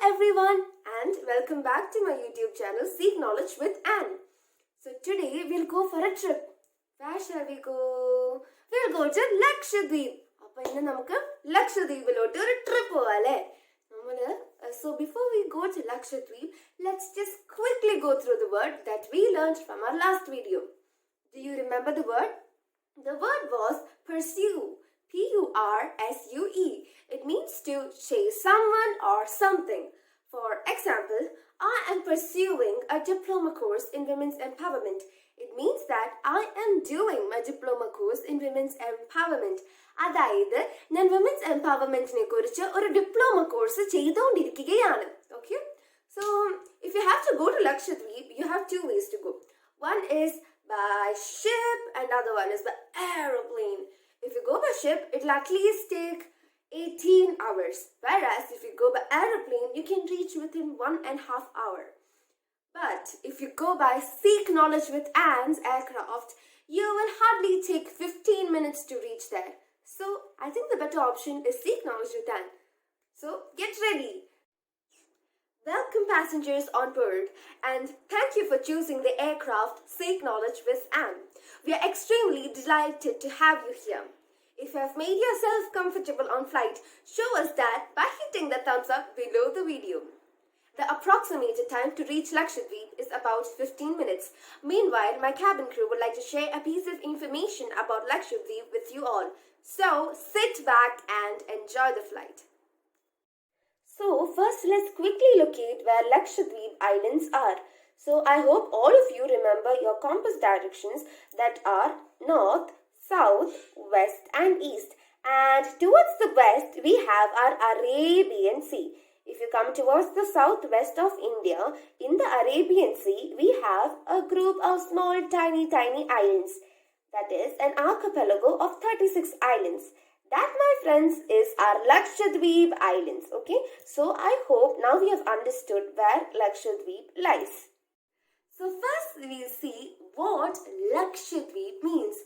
everyone and welcome back to my YouTube channel Seek Knowledge with Anne. So today we'll go for a trip. Where shall we go? We'll go to Lakshadweep. അപ്പോൾ ഇന്ന് നമുക്ക് ലക്ഷദ്വീപിലോട്ട് ഒരു trip പോവാല്ലേ. So before we go to Lakshadweep, let's just quickly go through the word that we learned from our last video. Do you remember the word? The word was pursue. P-U-R-S-U-E. It means to chase someone or something. For example, I am pursuing a diploma course in women's empowerment. It means that I am doing my diploma course in women's empowerment. അതായത് ഞാൻ women's എംപവർമെന്റിനെ കുറിച്ച് ഒരു diploma course ചെയ്തുകൊണ്ടിരിക്കുകയാണ്. Okay? So, if you have to go to Lakshadweep, you have two ways to go. One is by ship and the other one is by aeroplane. If you go by ship, it'll at least take 18 hours. Whereas if you go by aeroplane, you can reach within 1.5 hours. But if you go by Seek Knowledge with Anne's aircraft, you will hardly take 15 minutes to reach there. So, I think the better option is Seek Knowledge with Anne. So, get ready. Welcome passengers on board and thank you for choosing the aircraft Seek Knowledge with Anne. We are extremely delighted to have you here. If you have made yourself comfortable on flight, show us that by hitting the thumbs up below the video. The approximated time to reach Lakshadweep is about 15 minutes. Meanwhile, my cabin crew would like to share a piece of information about Lakshadweep with you all. So, sit back and enjoy the flight. So, first let's quickly locate where Lakshadweep Islands are. So, I hope all of you remember your compass directions that are north, south, west and east. And towards the west, we have our Arabian Sea. If you come towards the southwest of India, in the Arabian Sea, we have a group of small tiny islands. That is an archipelago of 36 islands. That, my friends, is our Lakshadweep Islands. Okay, so I hope now we have understood where Lakshadweep lies. So first we'll see what Lakshadweep means.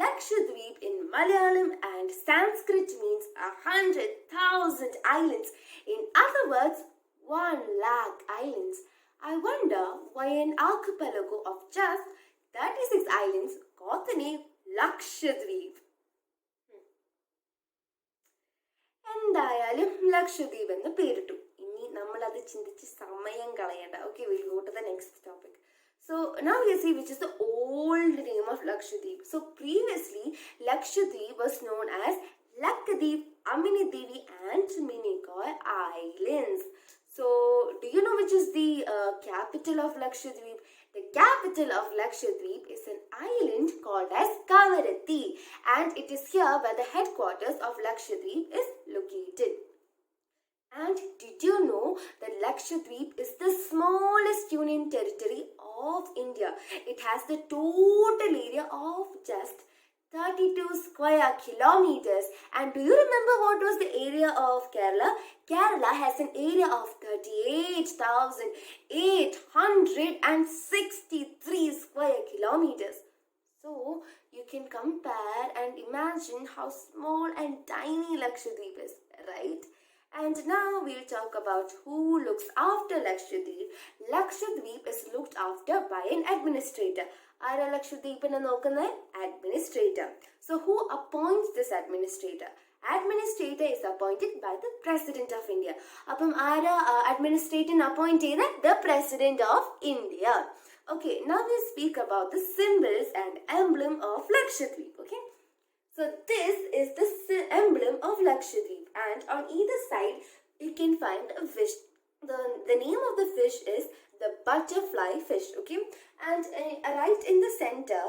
Lakshadweep in Malayalam and Sanskrit means 100,000 islands. In other words, 1,00,000 islands. I wonder why an archipelago of just 36 islands got the name Lakshadweep. എന്തായാലും ലക്ഷദ്വീപ് എന്ന് പേരിട്ടു. ഇനി നമ്മളത് ചിന്തിച്ച് സമയം കളയണ്ട. Okay, we'll go to the next topic. So now we see which is the old name of Lakshadweep. So previously Lakshadweep was known as Lakshadweep, Aminidevi and Minikoy Islands. So do you know which is the capital of Lakshadweep? The capital of Lakshadweep is an island called as Kavaratti, and it is here where the headquarters of Lakshadweep is located. And did you know that Lakshadweep is the smallest union territory of India? It has the total area of just 32 square kilometers. And do you remember what was the area of Kerala? Kerala has an area of 38,863 square kilometers. So, you can compare and imagine how small and tiny Lakshadweep is, right? And now we'll talk about who looks after Lakshadweep. Lakshadweep is looked after by an administrator. Ara Lakshadweepine nokkuna administrator. So who appoints this administrator? Administrator is appointed by the President of India. Appam Ara administrator appoint cheyda the President of India. Okay, now we'll speak about the symbols and emblem of Lakshadweep. Okay. So this is the emblem of Lakshadweep, and on either side you can find a fish. The name of the fish is the butterfly fish. Okay, and right in the center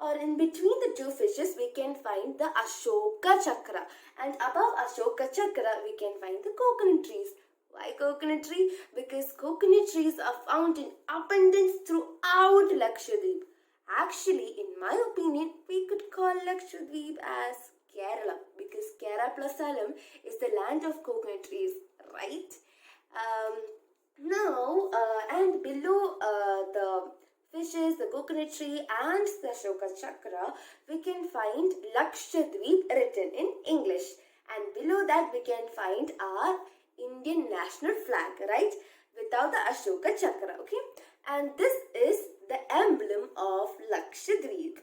or in between the two fishes we can find the Ashoka Chakra, and above Ashoka Chakra we can find the coconut trees. Why coconut tree? Because coconut trees are found in abundance throughout Lakshadweep. Actually, in my opinion, we could call Lakshadweep as Kerala, because Kerala plus Salam is the land of coconut trees, right? And below the fishes, the coconut tree and the Ashoka Chakra, we can find Lakshadweep written in English. And below that we can find our Indian national flag, right? Without the Ashoka Chakra, okay? And this is the emblem of Lakshadweep.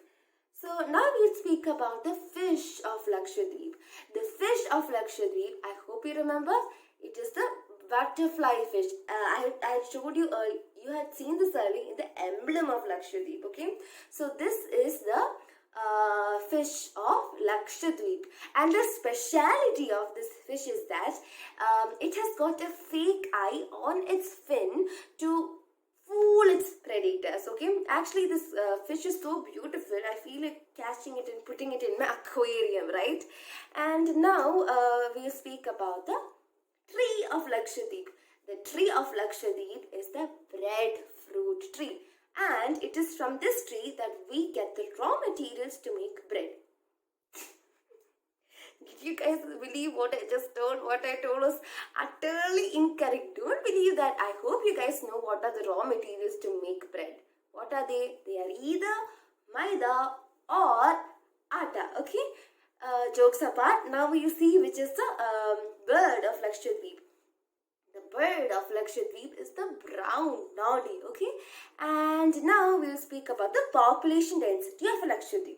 So now we'll speak about the fish of Lakshadweep. The fish of Lakshadweep, I hope you remember, it is the butterfly fish. I showed you earlier, you had seen this earlier in the emblem of Lakshadweep, okay? So this is the fish of Lakshadweep, and the speciality of this fish is that it has got a fake eye on its fin to fool its predators. Okay, actually this fish is so beautiful, I feel like catching it and putting it in my aquarium, right? And now we'll speak about the tree of Lakshadweep. The tree of Lakshadweep is the breadfruit tree, and it is from this tree that we get the raw materials to make bread. Did you guys believe what I just told? What I told was utterly incorrect. Don't believe that. I hope you guys know what are the raw materials to make bread. What are they? They are either maida or atta. Okay? Jokes apart, now you see which is the bird of Lakshadweep. The bird of Lakshadweep is the brown noddy. Okay? And now we will speak about the population density of Lakshadweep.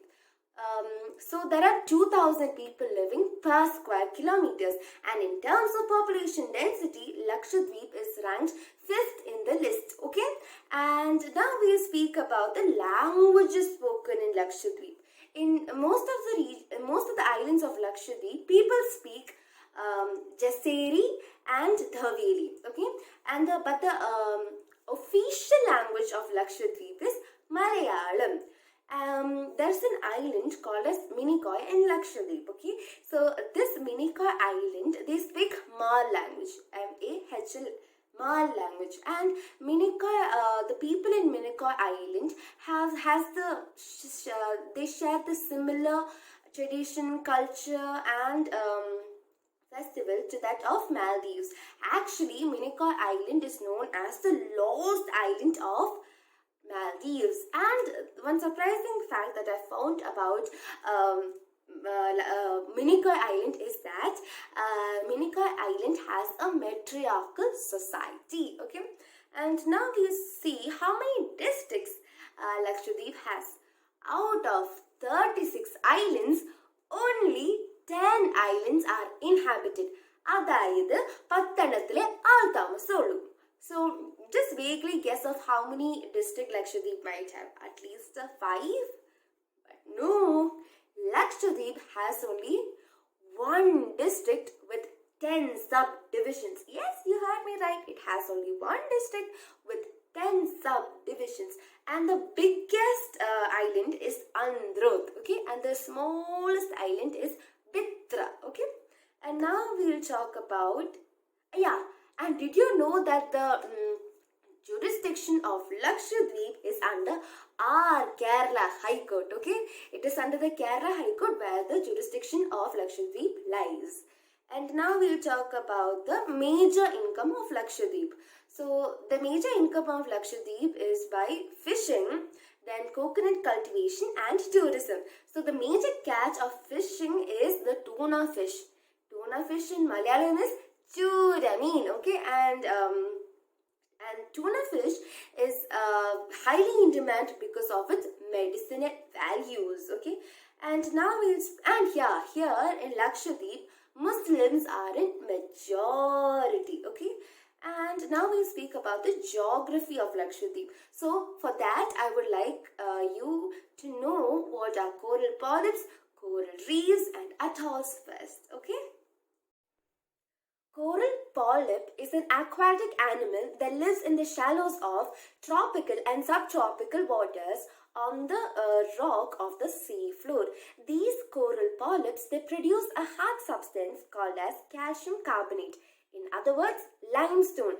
So there are 2,000 people living per square kilometers, and in terms of population density, Lakshadweep is ranked 5th in the list. Okay, and now we will speak about the languages spoken in Lakshadweep. In most of the islands of Lakshadweep, people speak Jaseri and Dhaveli. Okay, and the official language of Lakshadweep is Malayalam. There's an island called as Minicoy in Lakshadweep. Okay, so this Minicoy island, they speak Mal language, M-A-H-L, Mal language, and Minicoy, the people in Minicoy island they share the similar tradition, culture, and festival to that of Maldives. Actually, Minicoy island is known as the lost island of Maldives. And one surprising fact that I found about Minicoy Island is that Minicoy Island has a matriarchal society. Okay, and now we see how many districts Lakshadweep has. Out of 36 islands, only 10 islands are inhabited. അതായത് 10 ആൾതാമസമുള്ളൂ. So just vaguely guess of how many districts Lakshadweep might have. At least 5? But no, Lakshadweep has only 1 district with 10 subdivisions. Yes, you heard me right. It has only 1 district with 10 subdivisions. And the biggest island is Androth. Okay, and the smallest island is Bitra. Okay, and now we will talk about, and did you know that the jurisdiction of Lakshadweep is under our Kerala High Court? Okay, it is under the Kerala High Court where the jurisdiction of Lakshadweep lies. And now we will talk about the major income of Lakshadweep. So the major income of Lakshadweep is by fishing, then coconut cultivation and tourism. So the major catch of fishing is the tuna fish. Tuna fish in Malayalam is Churameen. Okay, and tuna fish is highly in demand because of its medicinal values. Okay, and now here in Lakshadweep, Muslims are in majority. Okay, and now we'll speak about the geography of Lakshadweep. So for that, I would like you to know what are coral polyps, coral reefs and atolls first. Okay. Coral polyp is an aquatic animal that lives in the shallows of tropical and subtropical waters on the rock of the sea floor. These coral polyps, they produce a hard substance called as calcium carbonate. In other words, limestone.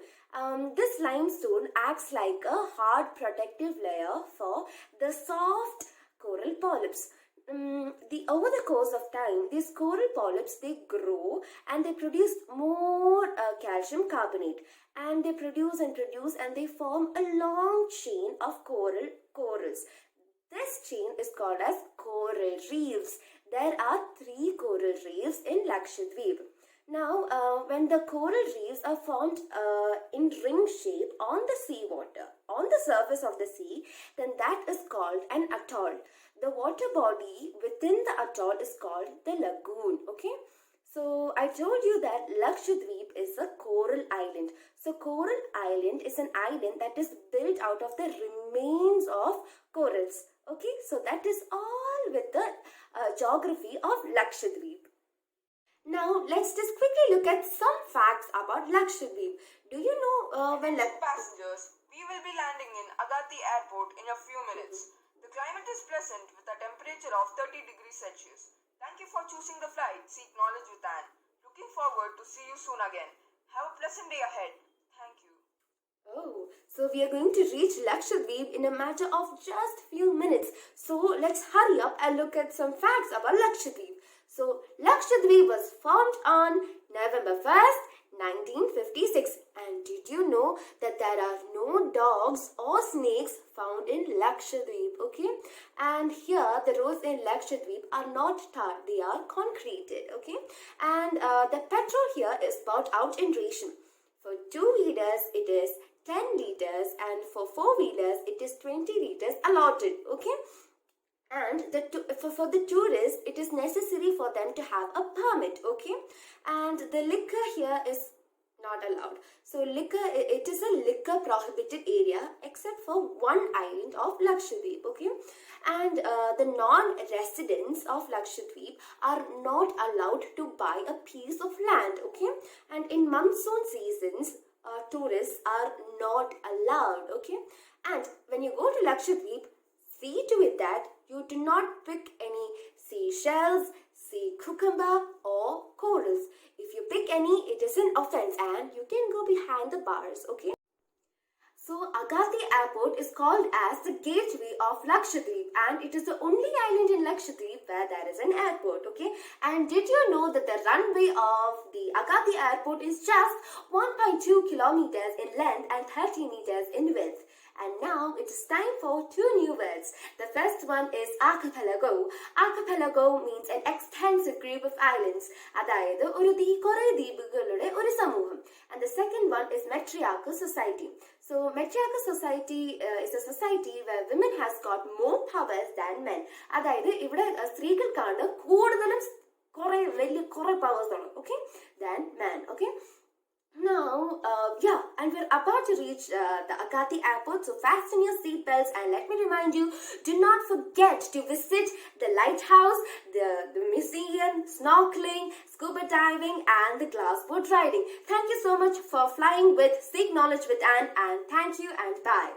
This limestone acts like a hard protective layer for the soft coral polyps. Over the course of time, these coral polyps, they grow and they produce more calcium carbonate, and they produce and they form a long chain of corals. This chain is called as coral reefs. There are 3 coral reefs in Lakshadweep. Now, when the coral reefs are formed in ring shape on the seawater, on the surface of the sea, then that is called an atoll. The water body within the atoll is called the lagoon. Okay. So I told you that Lakshadweep is a coral island. So Coral Island is an island that is built out of the remains of corals. Okay, so that is all with the geography of Lakshadweep. Now let's just quickly look at some facts about Lakshadweep. Do you know when Passengers, we will be landing in Agatti Airport in a few minutes. The climate is pleasant with a temperature of 30 degrees Celsius. Thank you for choosing the flight Seek Knowledge with Anne. Looking forward to see you soon again. Have a pleasant day ahead. Thank you. Oh, so we are going to reach Lakshadweep in a matter of just few minutes. So let's hurry up and look at some facts about Lakshadweep. So Lakshadweep was formed on November 1st, 1956. And did you know that there are no dogs or snakes found in Lakshadweep? Okay, and here the roads in Lakshadweep are not tar, they are concreted. Okay, and the petrol here is bought out in ration. For 2 liters it is 10 liters, and for 4 wheelers it is 20 liters allotted. Okay, and for the tourists it is necessary for them to have a permit. Okay, and the liquor here is not allowed. So liquor, it is a liquor prohibited area except for one island of Lakshadweep. Okay, and the non-residents of Lakshadweep are not allowed to buy a piece of land. Okay, and in monsoon seasons tourists are not allowed. Okay, and when you go to Lakshadweep, see to it that you do not pick any seashells, sea cucumber or corals. If you pick any, it is an offense and you can go behind the bars. Okay. So Agatti Airport is called as the gateway of Lakshadweep, and it is the only island in Lakshadweep where there is an airport. Okay, and did you know that the runway of the Agatti Airport is just 1.2 kilometers in length and 30 meters in width? And now it is time for two new words. The first one is archipelago. Archipelago means an extensive group of islands. അതായത് ഒരു കുറേ ദ്വീപുകളുടെ ഒരു സമൂഹം. And the second one is matriarchal society. So matriarchal society is a society where women has got more powers than men. അതായത് ഇവിടെ സ്ത്രീകൾക്കാണ് കൂടുതലും കുറേ powers ഉള്ളത്. Okay, than men. Okay. Now, and we're about to reach the Agatti Airport, so fasten your seatbelts and let me remind you, do not forget to visit the lighthouse, the museum, snorkeling, scuba diving and the glassboat riding. Thank you so much for flying with Seek Knowledge with Anne, and thank you and bye.